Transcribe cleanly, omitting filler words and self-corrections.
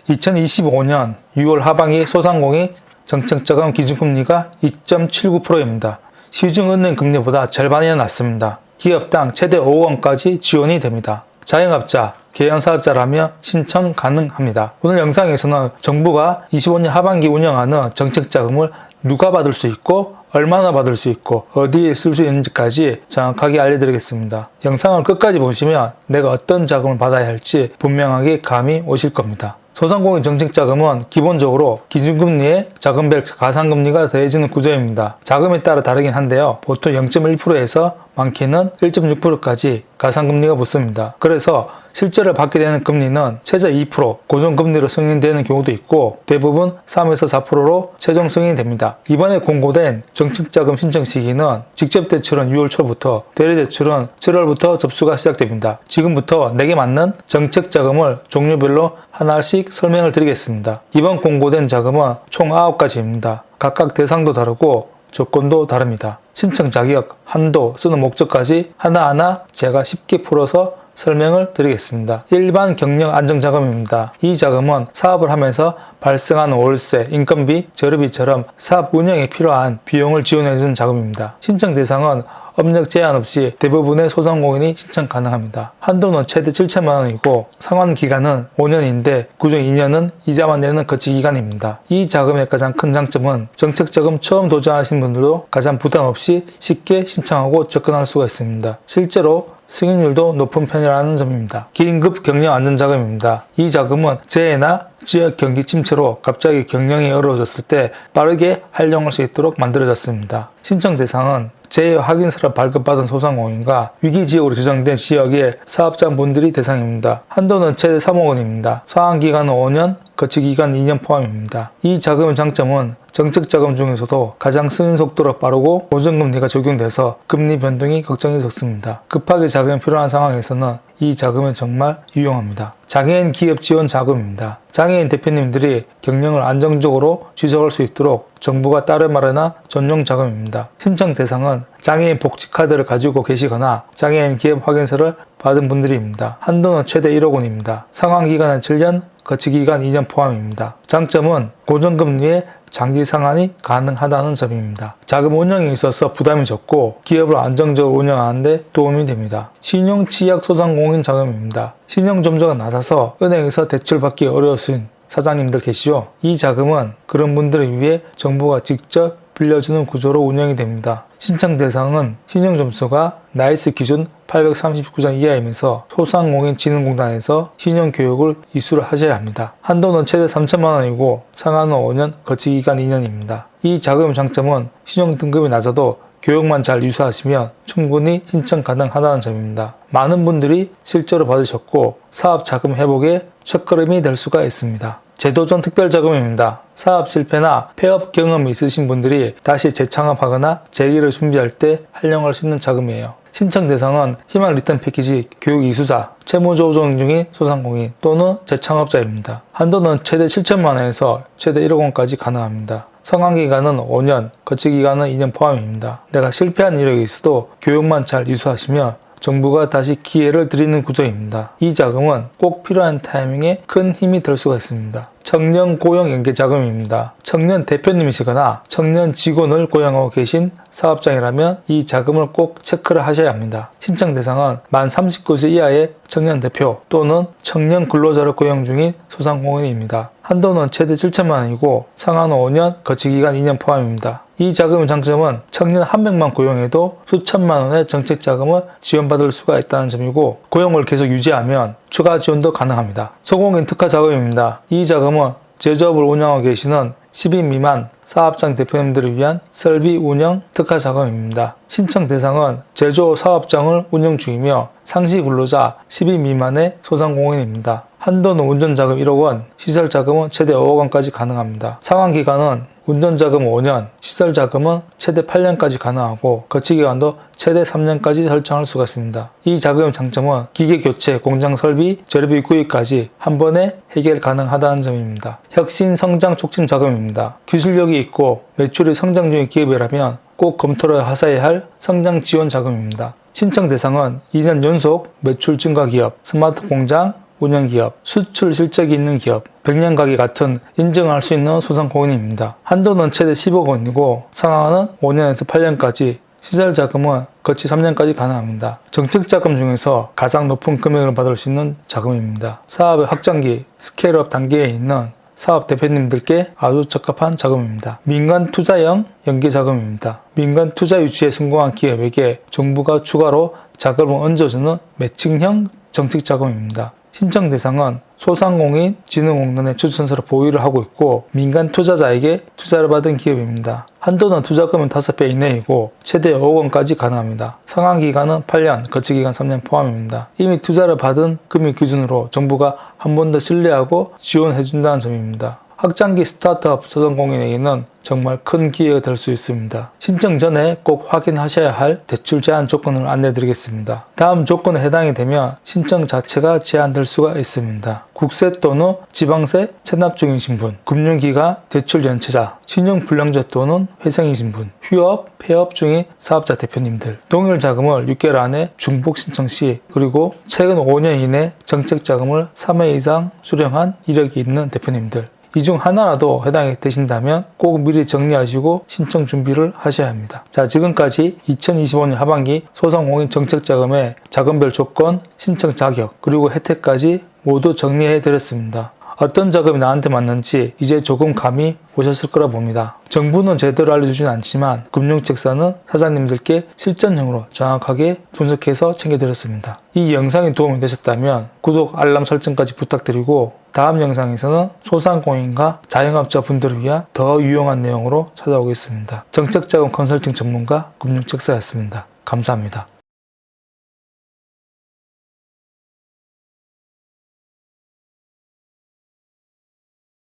2025년 6월 하반기 소상공인 정책자금 기준금리가 2.79%입니다. 시중은행 금리보다 절반이나 낮습니다. 기업당 최대 5억 원까지 지원이 됩니다. 자영업자, 개연사업자라면 신청 가능합니다. 오늘 영상에서는 정부가 25년 하반기 운영하는 정책자금을 누가 받을 수 있고 얼마나 받을 수 있고 어디에 쓸 수 있는지까지 정확하게 알려드리겠습니다. 영상을 끝까지 보시면 내가 어떤 자금을 받아야 할지 분명하게 감이 오실 겁니다. 소상공인 정책자금은 기본적으로 기준금리에 자금별 가산금리가 더해지는 구조입니다. 자금에 따라 다르긴 한데요. 보통 0.1%에서 많게는 1.6%까지 가산금리가 붙습니다. 그래서 실제로 받게 되는 금리는 최저 2% 고정금리로 승인되는 경우도 있고 대부분 3에서 4%로 최종 승인이 됩니다. 이번에 공고된 정책자금 신청 시기는 직접대출은 6월 초부터 대리대출은 7월부터 접수가 시작됩니다. 지금부터 내게 맞는 정책자금을 종류별로 하나씩 설명을 드리겠습니다. 이번 공고된 자금은 총 9가지입니다. 각각 대상도 다르고 조건도 다릅니다. 신청 자격, 한도, 쓰는 목적까지 하나하나 제가 쉽게 풀어서 설명을 드리겠습니다. 일반 경영 안정자금입니다. 이 자금은 사업을 하면서 발생하는 월세, 인건비, 재료비처럼 사업 운영에 필요한 비용을 지원해주는 자금입니다. 신청 대상은 업력 제한 없이 대부분의 소상공인이 신청 가능합니다. 한도는 최대 7천만 원이고 상환 기간은 5년인데 그중 2년은 이자만 내는 거치 기간입니다. 이 자금의 가장 큰 장점은 정책자금 처음 도전하시는 분들도 가장 부담 없이 쉽게 신청하고 접근할 수가 있습니다. 실제로 승인율도 높은 편이라는 점입니다. 긴급 경영 안전자금입니다. 이 자금은 재해나 지역 경기 침체로 갑자기 경영이 어려워졌을 때 빠르게 활용할 수 있도록 만들어졌습니다. 신청 대상은 재해 확인서를 발급받은 소상공인과 위기지역으로 지정된 지역의 사업자분들이 대상입니다. 한도는 최대 3억 원입니다. 상환기간은 5년, 거치기간 2년 포함입니다. 이 자금의 장점은 정책자금 중에서도 가장 승인 속도가 빠르고 고정금리가 적용돼서 금리 변동이 걱정이 적습니다. 급하게 자금이 필요한 상황에서는 이 자금은 정말 유용합니다. 장애인 기업 지원 자금입니다. 장애인 대표님들이 경영을 안정적으로 지속할 수 있도록 정부가 따로 마련한 전용 자금입니다. 신청 대상은 장애인 복지카드를 가지고 계시거나 장애인 기업 확인서를 받은 분들입니다. 한도는 최대 1억 원입니다. 상환기간은 7년, 거치기간 2년 포함입니다. 장점은 고정금리에 장기 상환이 가능하다는 점입니다. 자금 운영에 있어서 부담이 적고 기업을 안정적으로 운영하는 데 도움이 됩니다. 신용 취약 소상공인 자금입니다. 신용 점수가 낮아서 은행에서 대출받기 어려우신 사장님들 계시죠? 이 자금은 그런 분들을 위해 정부가 직접 빌려주는 구조로 운영이 됩니다. 신청 대상은 신용 점수가 나이스 기준 839점 이하이면서 소상공인진흥공단에서 신용교육을 이수를 하셔야 합니다. 한도는 최대 3천만 원이고 상한은 5년, 거치기간 2년입니다. 이 자금 장점은 신용 등급이 낮아도 교육만 잘 이수하시면 충분히 신청 가능하다는 점입니다. 많은 분들이 실제로 받으셨고 사업 자금 회복에 첫걸음이 될 수가 있습니다. 재도전 특별자금입니다. 사업 실패나 폐업 경험이 있으신 분들이 다시 재창업하거나 재기를 준비할 때 활용할 수 있는 자금이에요. 신청 대상은 희망 리턴 패키지, 교육 이수자, 채무조정 중인 소상공인 또는 재창업자입니다. 한도는 최대 7천만 원에서 최대 1억 원까지 가능합니다. 상환기간은 5년, 거치기간은 2년 포함입니다. 내가 실패한 이력이 있어도 교육만 잘 이수하시면 정부가 다시 기회를 드리는 구조입니다. 이 자금은 꼭 필요한 타이밍에 큰 힘이 될 수가 있습니다. 청년 고용 연계 자금입니다. 청년 대표님이시거나 청년 직원을 고용하고 계신 사업장이라면 이 자금을 꼭 체크를 하셔야 합니다. 신청 대상은 만 39세 이하의 청년 대표 또는 청년 근로자를 고용 중인 소상공인입니다. 한도는 최대 7천만 원이고 상한은 5년, 거치기간 2년 포함입니다. 이 자금의 장점은 청년 한 명만 고용해도 수천만 원의 정책 자금을 지원받을 수가 있다는 점이고 고용을 계속 유지하면 추가 지원도 가능합니다. 소공인 특화 자금입니다. 이 자금은 제조업을 운영하고 계시는 10인 미만 사업장 대표님들을 위한 설비 운영 특화 자금입니다. 신청 대상은 제조업 사업장을 운영 중이며 상시 근로자 10인 미만의 소상공인입니다. 한도는 운전자금 1억 원, 시설자금은 최대 5억 원까지 가능합니다. 상환기간은 운전자금 5년, 시설자금은 최대 8년까지 가능하고 거치기간도 최대 3년까지 설정할 수가 있습니다. 이 자금의 장점은 기계교체, 공장설비, 재료비 구입까지 한 번에 해결 가능하다는 점입니다. 혁신 성장 촉진 자금입니다. 기술력이 있고 매출이 성장 중인 기업이라면 꼭 검토를 하셔야 할 성장 지원 자금입니다. 신청 대상은 2년 연속 매출 증가 기업, 스마트 공장, 운영기업, 수출 실적이 있는 기업, 백년가기 같은 인정할 수 있는 소상공인입니다. 한도는 최대 10억 원이고 상한은 5년에서 8년까지, 시설자금은 거치 3년까지 가능합니다. 정책자금 중에서 가장 높은 금액을 받을 수 있는 자금입니다. 사업의 확장기, 스케일업 단계에 있는 사업 대표님들께 아주 적합한 자금입니다. 민간 투자형 연계자금입니다. 민간 투자 유치에 성공한 기업에게 정부가 추가로 자금을 얹어주는 매칭형 정책자금입니다. 신청 대상은 소상공인 진흥공단의 추천서를 보유를 하고 있고 민간 투자자에게 투자를 받은 기업입니다. 한도는 투자금은 5배 이내이고 최대 5억 원까지 가능합니다. 상한 기간은 8년, 거치 기간 3년 포함입니다. 이미 투자를 받은 금액 기준으로 정부가 한 번 더 신뢰하고 지원해준다는 점입니다. 확장기 스타트업 소상공인에게는 정말 큰 기회가 될 수 있습니다. 신청 전에 꼭 확인하셔야 할 대출 제한 조건을 안내드리겠습니다. 다음 조건에 해당이 되면 신청 자체가 제한될 수가 있습니다. 국세 또는 지방세 체납 중이신 분, 금융기관 대출 연체자, 신용불량자 또는 회생이신 분, 휴업, 폐업 중인 사업자 대표님들, 동일 자금을 6개월 안에 중복 신청 시, 그리고 최근 5년 이내 정책자금을 3회 이상 수령한 이력이 있는 대표님들, 이 중 하나라도 해당이 되신다면 꼭 미리 정리하시고 신청 준비를 하셔야 합니다. 자, 지금까지 2025년 하반기 소상공인 정책자금의 자금별 조건, 신청 자격, 그리고 혜택까지 모두 정리해 드렸습니다. 어떤 자금이 나한테 맞는지 이제 조금 감이 오셨을 거라 봅니다. 정부는 제대로 알려주진 않지만 금융책사는 사장님들께 실전형으로 정확하게 분석해서 챙겨드렸습니다. 이 영상이 도움이 되셨다면 구독, 알람 설정까지 부탁드리고 다음 영상에서는 소상공인과 자영업자 분들을 위한 더 유용한 내용으로 찾아오겠습니다. 정책자금 컨설팅 전문가 금융책사였습니다. 감사합니다.